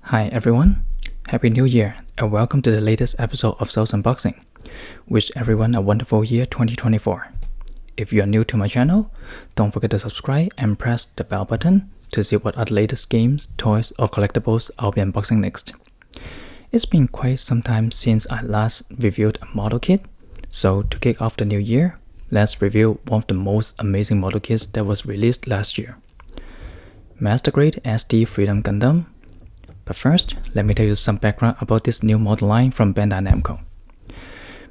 Hi everyone, Happy New Year and welcome to the latest episode of Souls Unboxing. Wish everyone a wonderful year 2024. If you are new to my channel, don't forget to subscribe and press the bell button to see what other latest games, toys or collectibles I'll be unboxing next. It's been quite some time since I last reviewed a model kit, so to kick off the new year, let's review one of the most amazing model kits that was released last year. Master Grade SD Freedom Gundam. But first, let me tell you some background about this new model line from Bandai Namco.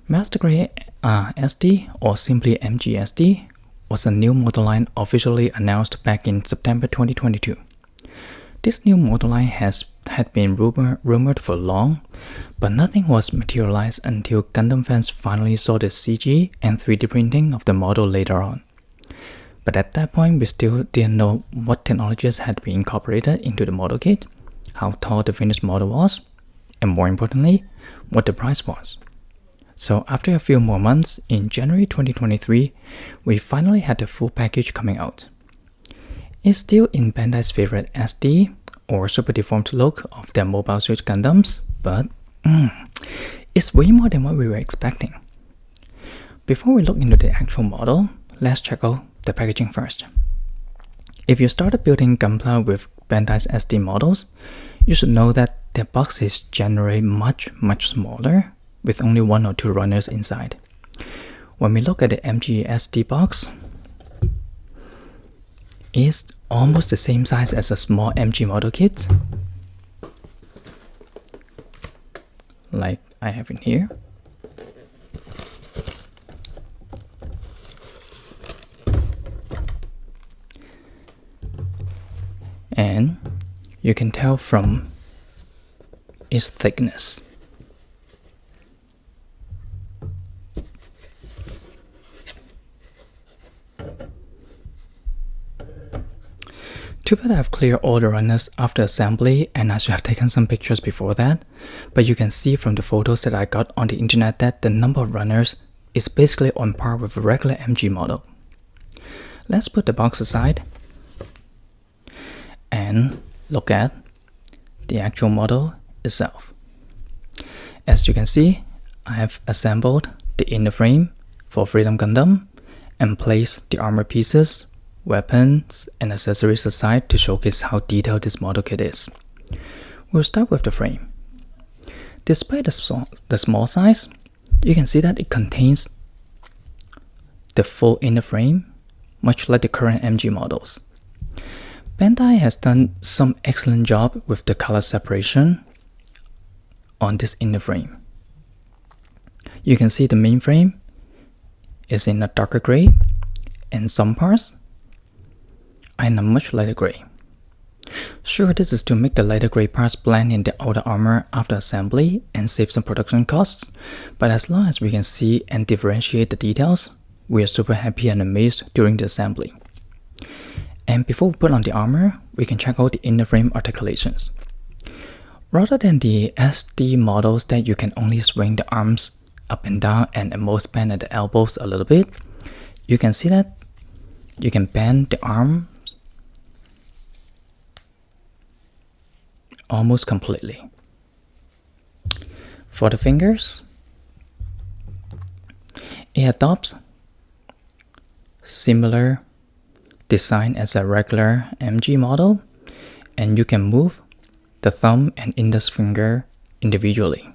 Master Grade SD, or simply MGSD, was a new model line officially announced back in September 2022. This new model line had been rumored for long, but nothing was materialized until Gundam fans finally saw the CG and 3D printing of the model later on. But at that point, we still didn't know what technologies had been incorporated into the model kit, how tall the finished model was, and more importantly, what the price was. So after a few more months, in January 2023, we finally had the full package coming out. It's still in Bandai's favorite SD, or super deformed look of their Mobile Suit Gundams, but it's way more than what we were expecting. Before we look into the actual model, let's check out the packaging first. If you started building Gunpla with Bandai's SD models, you should know that their box is generally much smaller, with only 1 or 2 runners inside. When we look at the MG SD box, it's almost the same size as a small MG model kit, like I have in here. And you can tell from its thickness. Too bad I have cleared all the runners after assembly, and I should have taken some pictures before that, but you can see from the photos that I got on the internet that the number of runners is basically on par with a regular MG model. Let's put the box aside and look at the actual model itself. As you can see, I have assembled the inner frame for Freedom Gundam and placed the armor pieces, weapons, and accessories aside to showcase how detailed this model kit is. We'll start with the frame. Despite the small size, you can see that it contains the full inner frame, much like the current MG models. Bandai has done some excellent job with the color separation on this inner frame. You can see the main frame is in a darker gray, and some parts are in a much lighter gray. Sure, this is to make the lighter gray parts blend in the outer armor after assembly and save some production costs, but as long as we can see and differentiate the details, we are super happy and amazed during the assembly. And before we put on the armor, we can check out the inner frame articulations. Rather than the SD models that you can only swing the arms up and down and at most bend at the elbows a little bit, you can see that you can bend the arms almost completely. For the fingers, it adopts similar design as a regular MG model, and you can move the thumb and index finger individually.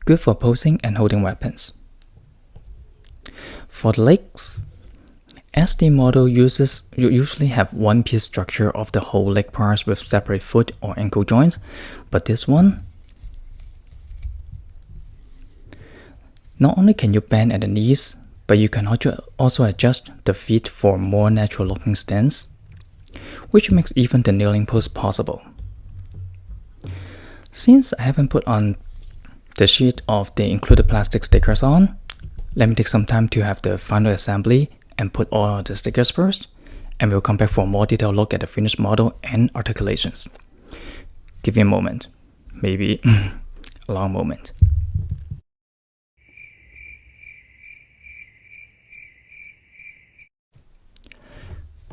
Good for posing and holding weapons. For the legs, SD model usually have one piece structure of the whole leg parts with separate foot or ankle joints, but this one, not only can you bend at the knees, but you can also adjust the feet for more natural looking stance, which makes even the kneeling pose possible. Since I haven't put on the sheet of the included plastic stickers on, let me take some time to have the final assembly and put all of the stickers first, and we'll come back for a more detailed look at the finished model and articulations. Give me a moment, maybe a long moment.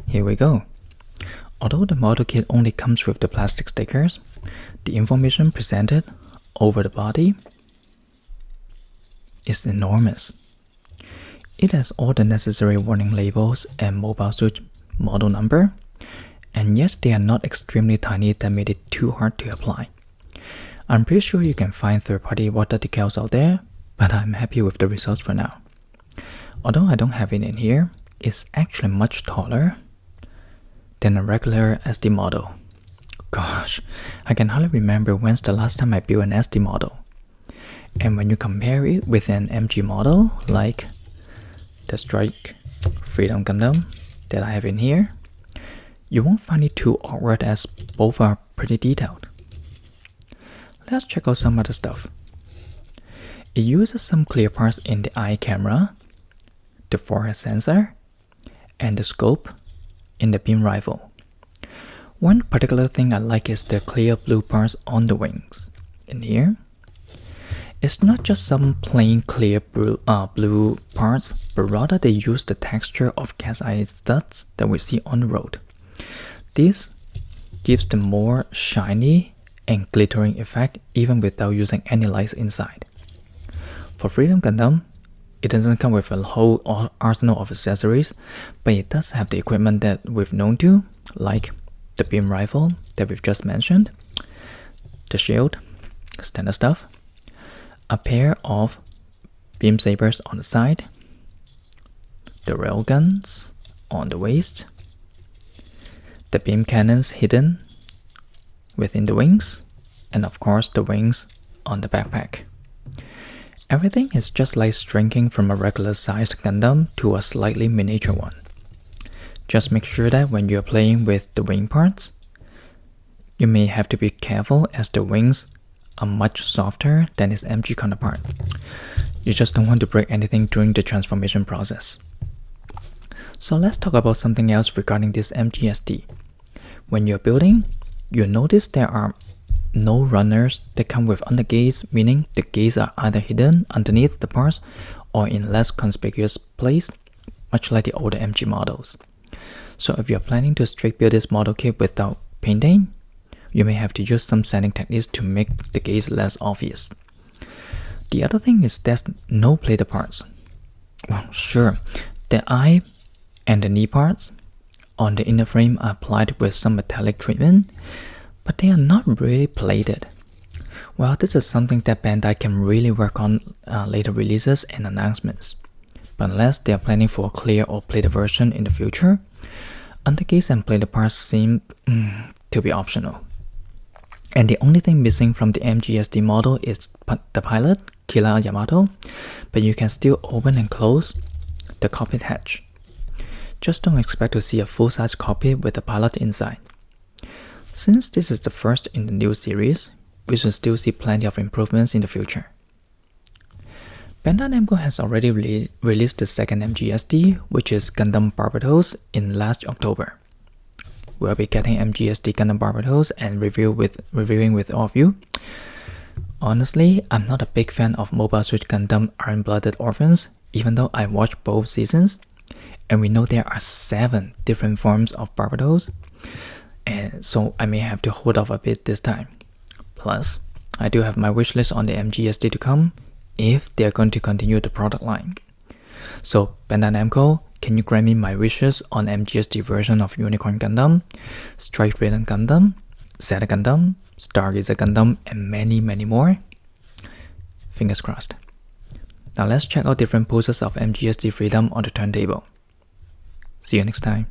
Here we go. Although the model kit only comes with the plastic stickers, the information presented over the body is enormous. It has all the necessary warning labels and Mobile Suit model number, and yes, they are not extremely tiny that made it too hard to apply. I'm pretty sure you can find third-party water decals out there, but I'm happy with the results for now. Although I don't have it in here, it's actually much taller than a regular SD model. Gosh, I can hardly remember when's the last time I built an SD model. And when you compare it with an MG model, like the Strike Freedom Gundam that I have in here, you won't find it too awkward as both are pretty detailed. Let's check out some other stuff. It uses some clear parts in the eye camera, the forehead sensor, and the scope in the beam rifle. One particular thing I like is the clear blue parts on the wings. In here, it's not just some plain clear blue parts, but rather they use the texture of cat's eye studs that we see on the road. This gives the more shiny and glittering effect even without using any lights inside. For Freedom Gundam, it doesn't come with a whole arsenal of accessories, but it does have the equipment that we've known to, like the beam rifle that we've just mentioned, the shield, standard stuff, a pair of beam sabers on the side, the railguns on the waist, the beam cannons hidden within the wings, and of course the wings on the backpack. Everything is just like shrinking from a regular sized Gundam to a slightly miniature one. Just make sure that when you're playing with the wing parts, you may have to be careful as the wings are much softer than its MG counterpart. You just don't want to break anything during the transformation process. So let's talk about something else regarding this MGSD. When you're building, you'll notice there are no runners that come with undergates, meaning the gates are either hidden underneath the parts or in less conspicuous place, much like the older MG models. So if you're planning to straight build this model kit without painting, you may have to use some sanding techniques to make the gates less obvious. The other thing is there's no plated parts. Well, sure, the eye and the knee parts on the inner frame are applied with some metallic treatment, but they are not really plated. Well, this is something that Bandai can really work on later releases and announcements. But unless they are planning for a clear or plated version in the future, undergates and plated parts seem to be optional. And the only thing missing from the MGSD model is the pilot, Kira Yamato, but you can still open and close the cockpit hatch. Just don't expect to see a full-size cockpit with the pilot inside. Since this is the first in the new series, we should still see plenty of improvements in the future. Bandai Namco has already released the second MGSD, which is Gundam Barbatos, in last October. We'll be getting MGSD Gundam Barbatos and reviewing with all of you. Honestly, I'm not a big fan of Mobile Suit Gundam Iron-Blooded Orphans, even though I watched both seasons, and we know there are 7 different forms of Barbatos, and so I may have to hold off a bit this time. Plus, I do have my wishlist on the MGSD to come if they are going to continue the product line. So Bandai Namco, can you grant me my wishes on MGSD version of Unicorn Gundam, Strike Freedom Gundam, Zeta Gundam, Stargazer Gundam, and many more? Fingers crossed. Now let's check out different poses of MGSD Freedom on the turntable. See you next time.